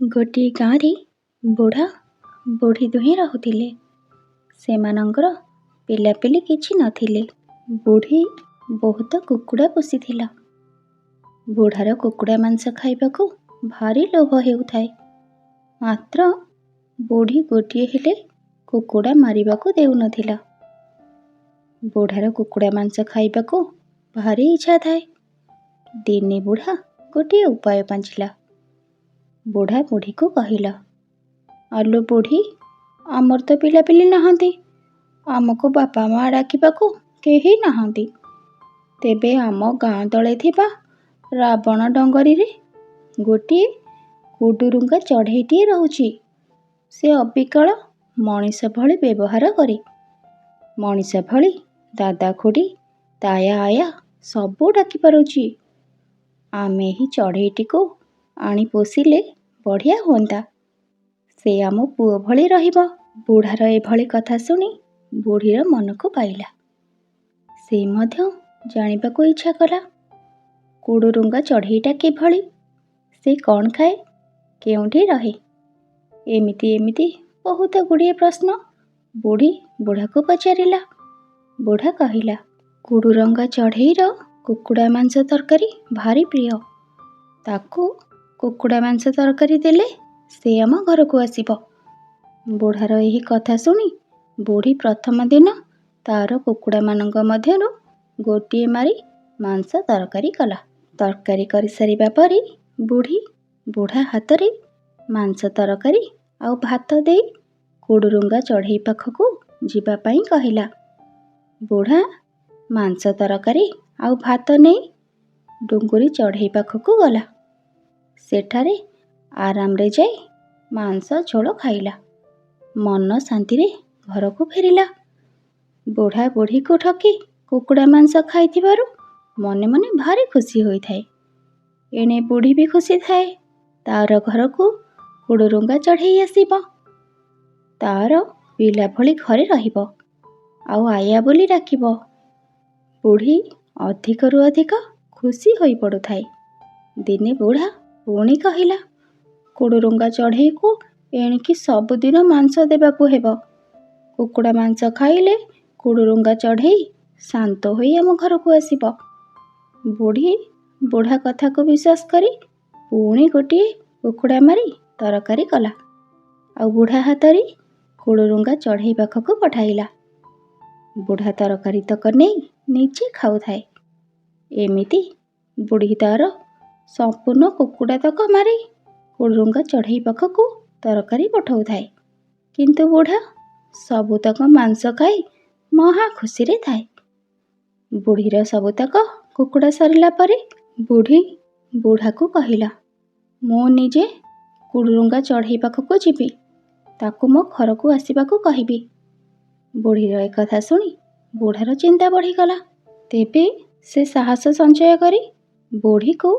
ଗୋଟିଏ ଗାଁରେ ବୁଢ଼ା ବୁଢ଼ୀ ଦୁହେଁ ରହୁଥିଲେ। ସେମାନଙ୍କର ପିଲାପିଲି କିଛି ନଥିଲେ। ବୁଢ଼ୀ ବହୁତ କୁକୁଡ଼ା ପୋଷିଥିଲା। ବୁଢ଼ାର କୁକୁଡ଼ା ମାଂସ ଖାଇବାକୁ ଭାରି ଲୋଭ ହେଉଥାଏ। ମାତ୍ର ବୁଢ଼ୀ ଗୋଟିଏ ହେଲେ କୁକୁଡ଼ା ମାରିବାକୁ ଦେଉନଥିଲା। ବୁଢ଼ାର କୁକୁଡ଼ା ମାଂସ ଖାଇବାକୁ ଭାରି ଇଚ୍ଛା ଥାଏ। ଦିନେ ବୁଢ଼ା ଗୋଟିଏ ଉପାୟ ପାଞ୍ଚିଲା। ବୁଢ଼ା ବୁଢ଼ୀକୁ କହିଲା, ଆଲୋ ବୁଢ଼ୀ, ଆମର ତ ପିଲାପିଲି ନାହାନ୍ତି। ଆମକୁ ବାପା ମା ଡାକିବାକୁ କେହି ନାହାନ୍ତି। ତେବେ ଆମ ଗାଁ ତଳେ ଥିବା ରାବଣ ଡଙ୍ଗରିରେ ଗୋଟିଏ କୁଡ଼ୁରୁଙ୍ଗା ଚଢ଼େଇଟିଏ ରହୁଛି। ସେ ଅବିକଳ ମଣିଷ ଭଳି ବ୍ୟବହାର କରେ। ମଣିଷ ଭଳି ଦାଦା ଖୁଡ଼ୀ, ତାୟା ଆୟା ସବୁ ଡାକିପାରୁଛି। ଆମେ ଏହି ଚଢ଼େଇଟିକୁ ଆଣି ପୋଷିଲେ ବଢ଼ିଆ ହୁଅନ୍ତା। ସେ ଆମ ପୁଅ ଭଳି ରହିବ। ବୁଢ଼ାର ଏଭଳି କଥା ଶୁଣି ବୁଢ଼ୀର ମନକୁ ପାଇଲା। ସେ ମଧ୍ୟ ଜାଣିବାକୁ ଇଚ୍ଛା କଲା, କୁଡ଼ୁରୁଙ୍ଗା ଚଢ଼େଇଟା କିଭଳି, ସେ କ'ଣ ଖାଏ, କେଉଁଠି ରହେ। ଏମିତି ବହୁତ ଗୁଡ଼ିଏ ପ୍ରଶ୍ନ ବୁଢ଼ୀ ବୁଢ଼ାକୁ ପଚାରିଲା। ବୁଢ଼ା କହିଲା, କୁଡ଼ୁରୁଙ୍ଗା ଚଢ଼େଇର କୁକୁଡ଼ା ମାଂସ ତରକାରୀ ଭାରି ପ୍ରିୟ। ତାକୁ କୁକୁଡ଼ା ମାଂସ ତରକାରୀ ଦେଲେ ସେ ଆମ ଘରକୁ ଆସିବ। ବୁଢ଼ାର ଏହି କଥା ଶୁଣି ବୁଢ଼ୀ ପ୍ରଥମ ଦିନ ତାର କୁକୁଡ଼ାମାନଙ୍କ ମଧ୍ୟରୁ ଗୋଟିଏ ମାରି ମାଂସ ତରକାରୀ କଲା। ତରକାରୀ କରିସାରିବା ପରେ ବୁଢ଼ୀ ବୁଢ଼ା ହାତରେ ମାଂସ ତରକାରୀ ଆଉ ଭାତ ଦେଇ କୁଡ଼ୁରୁଙ୍ଗା ଚଢ଼େଇ ପାଖକୁ ଯିବା ପାଇଁ କହିଲା। ବୁଢ଼ା ମାଂସ ତରକାରୀ ଆଉ ଭାତ ନେଇ ଡୁଙ୍ଗୁରି ଚଢ଼େଇ ପାଖକୁ ଗଲା। ସେଠାରେ ଆରାମରେ ଯାଇ ମାଂସ ଝୋଳ ଖାଇଲା। ମନ ଶାନ୍ତିରେ ଘରକୁ ଫେରିଲା। ବୁଢ଼ା ବୁଢ଼ୀକୁ ଠକି କୁକୁଡ଼ା ମାଂସ ଖାଇଥିବାରୁ ମନେ ମନେ ଭାରି ଖୁସି ହୋଇଥାଏ। ଏଣେ ବୁଢ଼ୀ ବି ଖୁସି ଥାଏ, ତାର ଘରକୁ କୁଡ଼ୁରୁଙ୍ଗା ଚଢ଼େଇ ଆସିବ। ତାର ପିଲା ଭଳି ଘରେ ରହିବ ଆଉ ଆୟା ବୋଲି ଡାକିବ। ବୁଢ଼ୀ ଅଧିକରୁ ଅଧିକ ଖୁସି ହୋଇ ପଡ଼ୁଥାଏ। ଦିନେ ବୁଢ଼ା ପୁଣି କହିଲା, କୁଡ଼ୁରୁଙ୍ଗା ଚଢ଼େଇକୁ ଏଣିକି ସବୁଦିନ ମାଂସ ଦେବାକୁ ହେବ। କୁକୁଡ଼ା ମାଂସ ଖାଇଲେ କୁଡ଼ୁରୁଙ୍ଗା ଚଢ଼େଇ ଶାନ୍ତ ହୋଇ ଆମ ଘରକୁ ଆସିବ। ବୁଢ଼ୀ ବୁଢ଼ା କଥାକୁ ବିଶ୍ୱାସ କରି ପୁଣି ଗୋଟିଏ କୁକୁଡ଼ା ମାରି ତରକାରୀ କଲା ଆଉ ବୁଢ଼ା ହାତରେ କୁଡ଼ୁରୁଙ୍ଗା ଚଢ଼େଇ ପାଖକୁ ପଠାଇଲା। ବୁଢ଼ା ତରକାରୀ ତକ ନେଇ ନିଜେ ଖାଉଥାଏ। ଏମିତି ବୁଢ଼ୀ ତାର ସମ୍ପୂର୍ଣ୍ଣ କୁକୁଡ଼ା ତକ ମାରି କୁଡ଼ୁରୁଙ୍ଗା ଚଢ଼େଇ ପାଖକୁ ତରକାରୀ ପଠାଉଥାଏ। କିନ୍ତୁ ବୁଢ଼ା ସବୁତକ ମାଂସ ଖାଇ ମହା ଖୁସିରେ ଥାଏ। ବୁଢ଼ୀର ସବୁତକ କୁକୁଡ଼ା ସରିଲା ପରେ ବୁଢ଼ୀ ବୁଢ଼ାକୁ କହିଲା, ମୁଁ ନିଜେ କୁଡ଼ୁରୁଙ୍ଗା ଚଢ଼େଇ ପାଖକୁ ଯିବି। ତାକୁ ମୋ ଘରକୁ ଆସିବାକୁ କହିବି। ବୁଢ଼ୀର ଏକଥା ଶୁଣି ବୁଢ଼ାର ଚିନ୍ତା ବଢ଼ିଗଲା। ତେବେ ସେ ସାହସ ସଞ୍ଚୟ କରି ବୁଢ଼ୀକୁ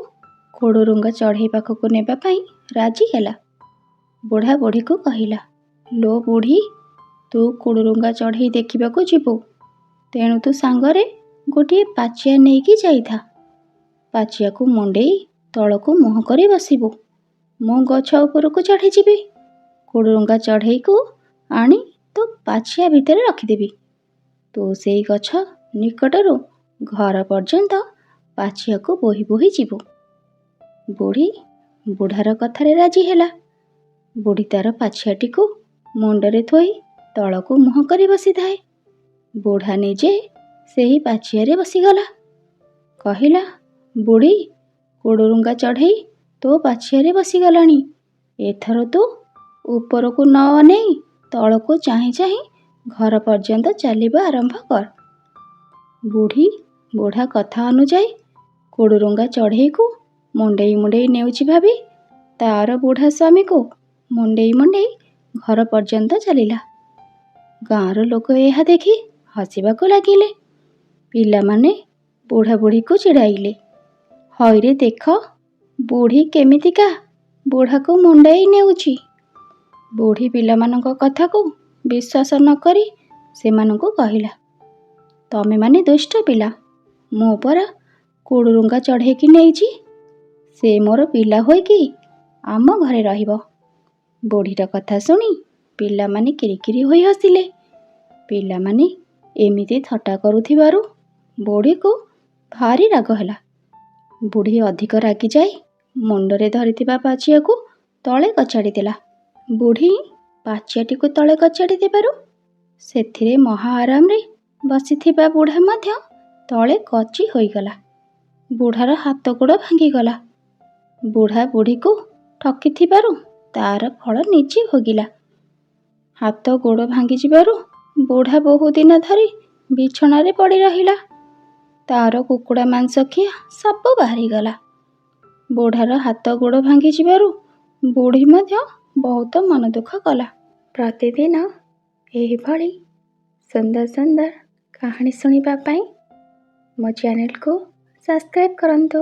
କୁଡ଼ୁରୁଙ୍ଗା ଚଢ଼େଇ ପାଖକୁ ନେବା ପାଇଁ ରାଜି ହେଲା। ବୁଢ଼ା ବୁଢ଼ୀକୁ କହିଲା, ଲୋ ବୁଢ଼ୀ, ତୁ କୁଡ଼ୁରୁଙ୍ଗା ଚଢ଼େଇ ଦେଖିବାକୁ ଯିବୁ। ତେଣୁ ତୁ ସାଙ୍ଗରେ ଗୋଟିଏ ପାଚିଆ ନେଇକି ଯାଇଥା। ପାଚିଆକୁ ମୁଣ୍ଡେଇ ତଳକୁ ମୁହଁ କରି ବସିବୁ। ମୁଁ ଗଛ ଉପରକୁ ଚଢ଼ିଯିବି। କୁଡ଼ୁରୁଙ୍ଗା ଚଢ଼େଇକୁ ଆଣି ତୋ ପାଚିଆ ଭିତରେ ରଖିଦେବି। ତୁ ସେଇ ଗଛ ନିକଟରୁ ଘର ପର୍ଯ୍ୟନ୍ତ ପାଚିଆକୁ ବୋହି ବୋହି ଯିବୁ। ବୁଢ଼ୀ ବୁଢ଼ାର କଥାରେ ରାଜି ହେଲା। ବୁଢ଼ୀ ତାର ପାଚିଆଟିକୁ ମୁଣ୍ଡରେ ଥୋଇ ତଳକୁ ମୁହଁ କରି ବସିଥାଏ। ବୁଢ଼ା ନିଜେ ସେହି ପାଚିଆରେ ବସିଗଲା। କହିଲା, ବୁଢ଼ୀ, କୁଡ଼ୁରୁଙ୍ଗା ଚଢ଼େଇ ତୋ ପାଚିଆରେ ବସିଗଲାଣି। ଏଥର ତୁ ଉପରକୁ ନ ଅନେଇ ତଳକୁ ଚାହିଁ ଚାହିଁ ଘର ପର୍ଯ୍ୟନ୍ତ ଚାଲିବା ଆରମ୍ଭ କର। ବୁଢ଼ୀ ବୁଢ଼ା କଥା ଅନୁଯାୟୀ କୁଡ଼ୁରୁଙ୍ଗା ଚଢ଼େଇକୁ ମୁଣ୍ଡେଇ ମୁଣ୍ଡେଇ ନେଉଛି ଭାବି ତାର ବୁଢ଼ା ସ୍ୱାମୀକୁ ମୁଣ୍ଡେଇ ମୁଣ୍ଡେଇ ଘର ପର୍ଯ୍ୟନ୍ତ ଚାଲିଲା। ଗାଁର ଲୋକ ଏହା ଦେଖି ହସିବାକୁ ଲାଗିଲେ। ପିଲାମାନେ ବୁଢ଼ା ବୁଢ଼ୀକୁ ଚିଡ଼ାଇଲେ, ହଇରେ ଦେଖ, ବୁଢ଼ୀ କେମିତିକା ବୁଢ଼ାକୁ ମୁଣ୍ଡେଇ ନେଉଛି। ବୁଢ଼ୀ ପିଲାମାନଙ୍କ କଥାକୁ ବିଶ୍ୱାସ ନ କରି ସେମାନଙ୍କୁ କହିଲା, ତମେମାନେ ଦୁଷ୍ଟ ପିଲା। ମୁଁ ପରା କୁଡ଼ୁରୁଙ୍ଗା ଚଢ଼େଇକି ନେଇଛି। ସେ ମୋର ପିଲା ହୋଇକି ଆମ ଘରେ ରହିବ। ବୁଢ଼ୀର କଥା ଶୁଣି ପିଲାମାନେ କିରିକିରି ହୋଇ ହସିଲେ। ପିଲାମାନେ ଏମିତି ଥଟ୍ଟା କରୁଥିବାରୁ ବୁଢ଼ୀକୁ ଭାରି ରାଗ ହେଲା। ବୁଢ଼ୀ ଅଧିକ ରାଗିଯାଇ ମୁଣ୍ଡରେ ଧରିଥିବା ପାଚିଆକୁ ତଳେ କଚାଡ଼ି ଦେଲା। ବୁଢ଼ୀ ପାଚିଆଟିକୁ ତଳେ କଚାଡ଼ି ଦେବାରୁ ସେଥିରେ ମହା ଆରାମରେ ବସିଥିବା ବୁଢ଼ା ମଧ୍ୟ ତଳେ କଚି ହୋଇଗଲା। ବୁଢ଼ାର ହାତ ଗୋଡ଼ ଭାଙ୍ଗିଗଲା। ବୁଢ଼ା ବୁଢ଼ୀକୁ ଠକିଥିବାରୁ ତାର ଫଳ ନିଜେ ଭୋଗିଲା। ହାତ ଗୋଡ଼ ଭାଙ୍ଗିଯିବାରୁ ବୁଢ଼ା ବହୁ ଦିନ ଧରି ବିଛଣାରେ ପଡ଼ି ରହିଲା। ତାର କୁକୁଡ଼ା ମାଂସ ଖିଆ ସବୁ ବାହାରିଗଲା। ବୁଢ଼ାର ହାତ ଗୋଡ଼ ଭାଙ୍ଗିଯିବାରୁ ବୁଢ଼ୀ ମଧ୍ୟ ବହୁତ ମନ ଦୁଃଖ କଲା। ପ୍ରତିଦିନ ଏହିଭଳି ସୁନ୍ଦର ସୁନ୍ଦର କାହାଣୀ ଶୁଣିବା ପାଇଁ ମୋ ଚ୍ୟାନେଲକୁ ସବସ୍କ୍ରାଇବ୍ କରନ୍ତୁ।